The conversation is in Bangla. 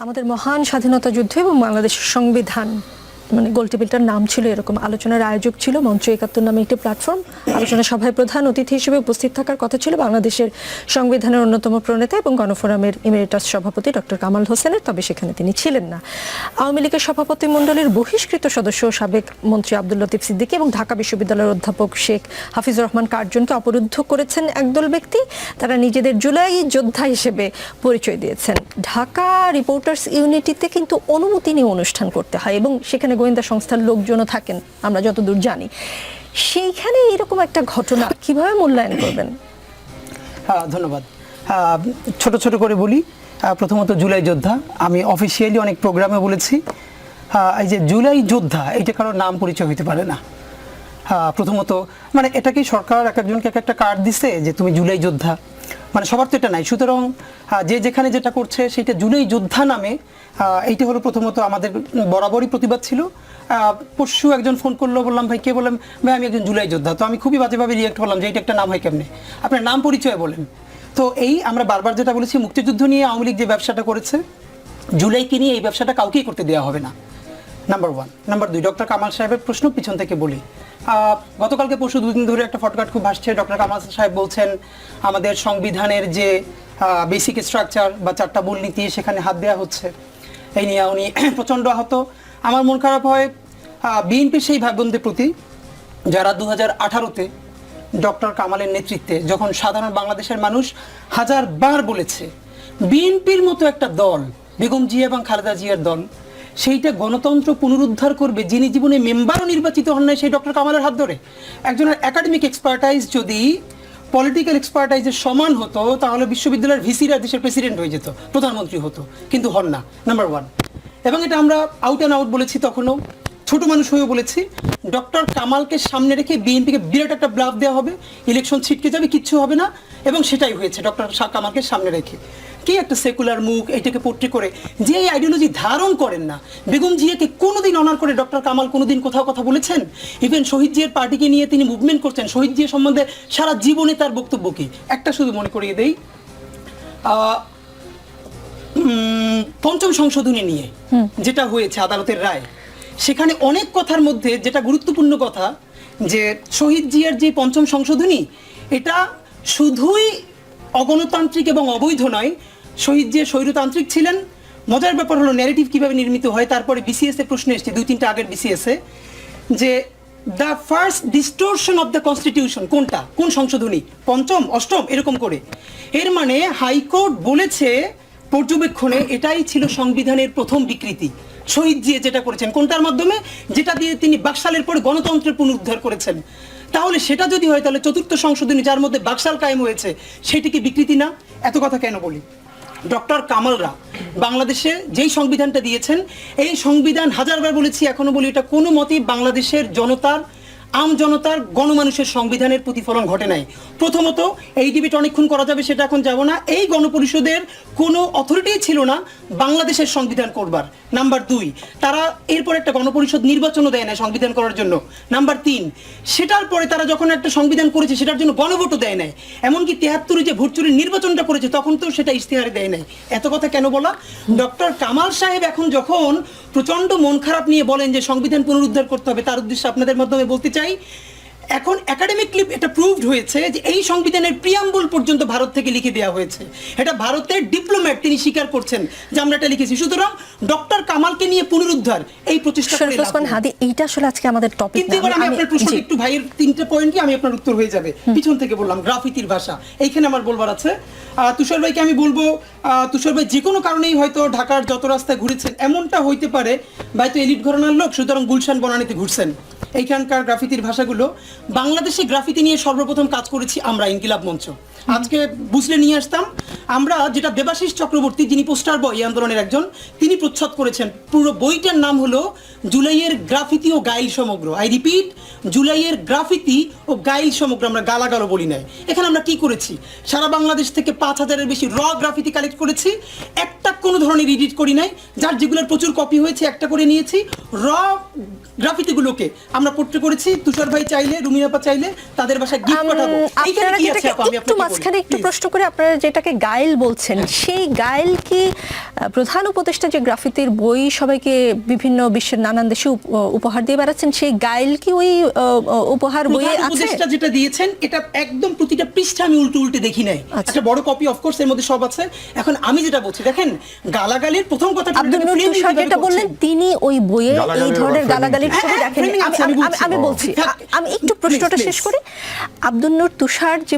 আমাদের মহান স্বাধীনতা যুদ্ধ এবং বাংলাদেশের সংবিধান মানে গোলটেবিলটার নাম ছিল এরকম। আলোচনার আয়োজক ছিল মঞ্চ ৭১ নামে একটি প্ল্যাটফর্ম। আলোচনা সভায় প্রধান অতিথি হিসেবে উপস্থিত থাকার কথা ছিল বাংলাদেশের সংবিধানের অন্যতম প্রণেতা এবং গণফোরামের ইমেরিটাস সভাপতি ডক্টর কামাল হোসেনের, তবে সেখানে তিনি ছিলেন না। আওয়ামী লীগের সভাপতি মণ্ডলীর বহিষ্কৃত সদস্য সাবেক মন্ত্রী আব্দুল লতিফ সিদ্দিকী এবং ঢাকা বিশ্ববিদ্যালয়ের অধ্যাপক শেখ হাফিজুর রহমান কার্জনকে অবরুদ্ধ করেছেন একদল ব্যক্তি। তারা নিজেদের জুলাই যোদ্ধা হিসেবে পরিচয় দিয়েছেন। ঢাকা রিপোর্টার্স ইউনিটিতে কিন্তু অনুমতি নিয়ে অনুষ্ঠান করতে হয় এবং সেখানে গোয়েন্দা সংস্থার লোকজনও থাকেন আমরা যতদূর জানি। সেইখানে এরকম একটা ঘটনা কিভাবে মূল্যায়ন করবেন? ধন্যবাদ। ছোট ছোট করে বলি। প্রথমত জুলাই যোদ্ধা, আমি অফিসিয়ালি অনেক প্রোগ্রামে বলেছি এই যে জুলাই যোদ্ধা এটা কারোর নাম পরিচয় হতে পারে না। প্রথমত মানে এটা কি সরকার এক একজনকে এক একটা কার্ড দিছে যে তুমি জুলাই যোদ্ধা, মানে সবার তো এটা নাই। সুতরাং যে যেখানে যেটা করছে সেটা জুলাই যোদ্ধা নামে, এইটা হলো প্রথমত আমাদের বরাবরই প্রতিবাদ ছিল। পরশু একজন ফোন করলো, বললাম ভাই কে? বললাম ভাই আমি একজন জুলাই যোদ্ধা। তো আমি খুবই বাজেভাবে রিয়েক্ট করলাম যে এটা একটা নাম হয় কেমনে, আপনার নাম পরিচয় বলেন। তো এই আমরা বারবার যেটা বলেছি, মুক্তিযুদ্ধ নিয়ে আওয়ামী লীগ যে ব্যবসাটা করেছে, জুলাইকে নিয়ে এই ব্যবসাটা কাউকেই করতে দেওয়া হবে না, নাম্বার ওয়ান। নাম্বার দুই, ডক্টর কামাল সাহেবের প্রশ্ন পিছন থেকে বলি। গতকালকে পরশু দুদিন ধরে একটা ফটকাট খুব ভাসছে। ডক্টর কামাল সাহেব বলছেন আমাদের সংবিধানের যে বেসিক স্ট্রাকচার বা 4টা মূলনীতি সেখানে হাত দেওয়া হচ্ছে, এই নিয়ে উনি প্রচণ্ড আহত। আমার মন খারাপ হয় বিএনপির সেই ভাই বোনদের প্রতি যারা 2018-তে ডক্টর কামালের নেতৃত্বে যখন সাধারণ বাংলাদেশের মানুষ হাজারবার বলেছে বিএনপির মতো একটা দল, বেগম জিয়া এবং খালেদা জিয়ার দল, সেইটা গণতন্ত্র পুনরুদ্ধার করবে, যিনি জীবনে মেম্বারও নির্বাচিত হন নাই সেই ডক্টর কামালের হাত ধরে। একজনের একাডেমিক এক্সপার্টাইজ যদি পলিটিক্যাল এক্সপার্টাইজের সমান হতো তাহলে বিশ্ববিদ্যালয়ের ভিসিরা দেশের প্রেসিডেন্ট হয়ে যেত, প্রধানমন্ত্রী হতো, কিন্তু হন না, নাম্বার ওয়ান। এবং এটা আমরা আউট অ্যান্ড আউট বলেছি, তখনও ছোট মানুষ হয়েও বলেছি ডক্টর কামালকে সামনে রেখে বিএনপিকে বিরাট একটা ব্লাফ দেওয়া হবে, ইলেকশন ছিটকে যাবে, কিচ্ছু হবে না। এবং সেটাই হয়েছে ডক্টর কামালকে সামনে রেখে। কি একটা সেকুলার মুখ, এইটাকে পোট্রে করে যে এই আইডিওলজি ধারণ করেন না। বেগম জিয়াকে কোনোদিন অনার করে ডক্টর কামাল কোনোদিন কোথাও কথা বলেছেন? ইভেন শহীদ জিয়ার পার্টিকে নিয়ে তিনি মুভমেন্ট করছেন, শহীদ জিয়া সম্বন্ধে সারা জীবনে তার বক্তব্য কি? একটা শুধু মনে করিয়ে দেই, পঞ্চম সংশোধনী নিয়ে যেটা হয়েছে আদালতের রায়, সেখানে অনেক কথার মধ্যে যেটা গুরুত্বপূর্ণ কথা যে শহীদ জিয়ার যে পঞ্চম সংশোধনী এটা শুধুই অগণতান্ত্রিক এবং অবৈধ নয়, শহীদ জিয়া স্বৈরতান্ত্রিক ছিলেন। মজার ব্যাপার হলো ন্যারেটিভ কিভাবে নির্মিত হয়। তারপরে বিসিএস এ প্রশ্ন এসছে 2-3টা আগের বিসিএস এ যে the first ডিস্টোরশন of the constitution কোনটা, কোন সংশোধনী, পঞ্চম, অষ্টম, এরকম করে। এর মানে হাইকোর্ট বলেছে পর্যবেক্ষণে এটাই ছিল সংবিধানের প্রথম বিকৃতি। শহীদ জিয়া যেটা করেছেন কোনটার মাধ্যমে, যেটা দিয়ে তিনি বাকশালের পরে গণতন্ত্রের পুনরুদ্ধার করেছেন। তাহলে সেটা যদি হয় তাহলে চতুর্থ সংশোধনী যার মধ্যে বাকশাল কায়েম হয়েছে সেটি কি বিকৃতি না? এত কথা কেন বলি? ডক্টর কামালরা বাংলাদেশে যেই সংবিধানটা দিয়েছেন, এই সংবিধান হাজারবার বলেছি, এখনো বলি, এটা কোনো মতেই বাংলাদেশের জনতার, আম জনতার, গণমানুষের সংবিধানের প্রতিফলন ঘটে নাই। প্রথমত এই ডিবেট অনেকক্ষণ করা যাবে, সেটা এখন যাব না। এই গণপরিষদের কোনো অথরিটি ছিল না বাংলাদেশের সংবিধান করবার। নাম্বার দুই, তারা এরপর একটা গণপরিষদ নির্বাচনও দেয় না সংবিধান করার জন্য। নাম্বার তিন, সেটার পরে তারা যখন একটা সংবিধান করেছে সেটার জন্য গণভোটও দেয় নাই। এমনকি 73-এ যে ভোট চুরির নির্বাচনটা করেছে তখন তো সেটা ইশতেহারে দেয় নাই। এত কথা কেন বলা? ডক্টর কামাল সাহেব এখন যখন প্রচণ্ড মন খারাপ নিয়ে বলেন যে সংবিধান পুনরুদ্ধার করতে হবে, তার উদ্দেশ্যে আপনাদের মাধ্যমে বলতে চাই, এখন একাডেমিকলি এটা প্রুভড হয়েছে যে এই সংবিধানের প্রিয়াম্বল পর্যন্ত ভারত থেকে লিখে দেওয়া হয়েছে। এটা ভারতের ডিপ্লোম্যাট তিনি স্বীকার করছেন যে আমরা এটা লিখেছি। সুতরাং ডক্টর কামালকে নিয়ে পুনরুদ্ধার এই প্রচেষ্টা করে হাদি, এইটা আসলে আজকে আমাদের টপিক। কিন্তু এবার আমি আপনার প্রশ্ন একটু, ভাইয়ের 3টে পয়েন্ট কি আমি আপনার উত্তর হয়ে যাবে। পিছন থেকে বললাম গ্রাফিতির ভাষা, এইখানে আমার বলবার আছে। তুষার ভাইকে আমি বলবো, তুষার ভাই যে কোনো কারণেই হয়তো ঢাকার যত রাস্তায় ঘুরেছেন, এমনটা হইতে পারে ভাই তো এলিট ঘরানার লোক, সুতরাং গুলশান বনানীতে ঘুরছেন। এইখানকার গ্রাফিতির ভাষাগুলো, বাংলাদেশে গ্রাফিতি নিয়ে সর্বপ্রথম কাজ করেছি আমরা ইনকিলাব মঞ্চ। আজকে বুঝলে নিয়ে আসতাম আমরা, যেটা দেবাশিস চক্রবর্তী যিনি পোস্টার বয় এই আন্দোলনের একজন, তিনি প্রচ্ছদ করেছেন। পুরো বইটার নাম হলো জুলাইয়ের গ্রাফিতি ও গাইল সমগ্র। আই রিপিট, জুলাইয়ের গ্রাফিতি ও গাইল সমগ্র। আমরা গালাগালও বলি নাই। এখানে আমরা কি করেছি, সারা বাংলাদেশ থেকে 5000-এর বেশি র গ্রাফিতি কালেক্ট করেছি, একটা কোনো ধরনের এডিট করি নাই, যার যেগুলোর প্রচুর কপি হয়েছে একটা করে নিয়েছি। র গ্রাফিতিগুলোকে আমরা পোর্ট্রে করেছি, তুষার ভাই চাইলে, রুমিনা আপা চাইলে তাদের বাসায় গিফট পাঠাবো। এইখানে আপনারা কি আছে যেটাকে আপা, আমি একটু আপনাকে বলি, মাঝখানে একটু please। প্রশ্ন করে, আপনারা যেটাকে গায়েল বলছেন, সেই গায়েল কি প্রধান উপদেষ্টা যে গ্রাফিতির বই সবাইকে বিভিন্ন বিশ্বের নানান দেশে উপহার দিয়ে বেড়াচ্ছেন, সেই গায়েল কি ওই উপহার বইয়ে প্রধান আছে? উপদেষ্টা যেটা দিয়েছেন এটা একদম প্রতিটা পৃষ্ঠা আমি উল্টো উল্টে দেখি নাই, আচ্ছা। একটা বড় কপি অফকোর্স এর মধ্যে সব আছে। এখন আমি যেটা বলছি, দেখেন গালাগালির প্রথম কথা আব্দুল নূর তুষার যেটা বললেন, তিনি ওই বইয়ে এই গালাগালির ধরনের ব্যাপারে গালাগালির ছবি হ্যাঁ, দেখেন। framing আছে, আমি বলছি। আমি বলছি, থাক, আমি একটু প্রশ্নটা please, শেষ করি। আব্দুল নূর তুষার যে